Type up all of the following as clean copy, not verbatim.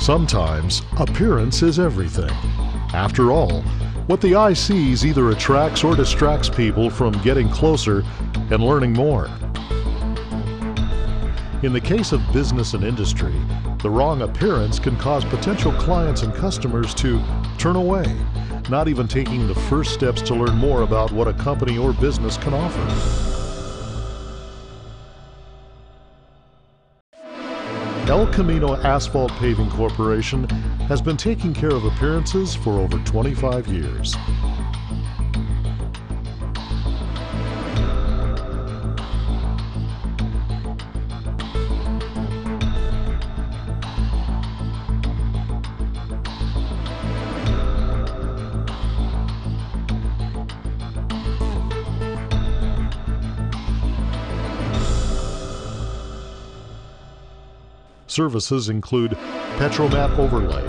Sometimes appearance is everything. After all, what the eye sees either attracts or distracts people from getting closer and learning more. In the case of business and industry, the wrong appearance can cause potential clients and customers to turn away, not even taking the first steps to learn more about what a company or business can offer. El Camino Asphalt Paving Corporation has been taking care of appearances for over 25 years. Services include Petromat overlay,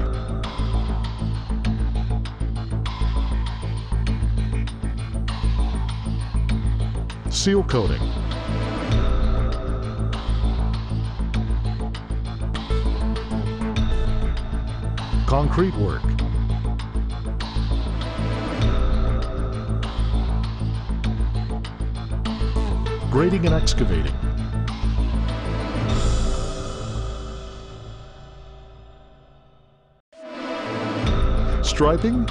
seal coating, concrete work, grading and excavating, striping,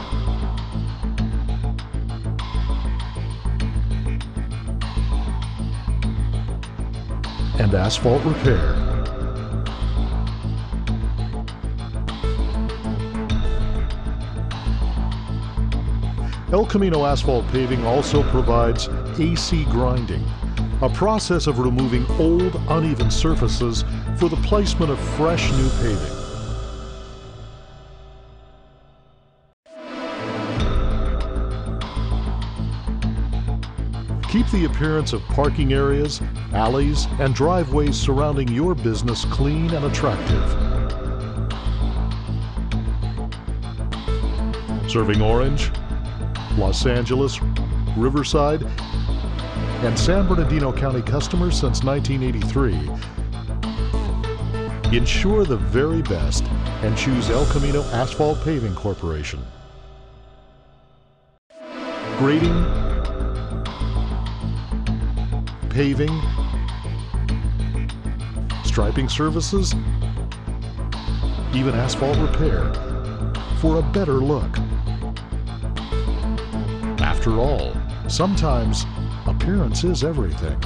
and asphalt repair. El Camino Asphalt Paving also provides AC grinding, a process of removing old, uneven surfaces for the placement of fresh new paving. Keep the appearance of parking areas, alleys, and driveways surrounding your business clean and attractive. Serving Orange, Los Angeles, Riverside, and San Bernardino County customers since 1983. Ensure the very best and choose El Camino Asphalt Paving Corporation. Grading, paving, striping services, even asphalt repair for a better look. After all, sometimes appearance is everything.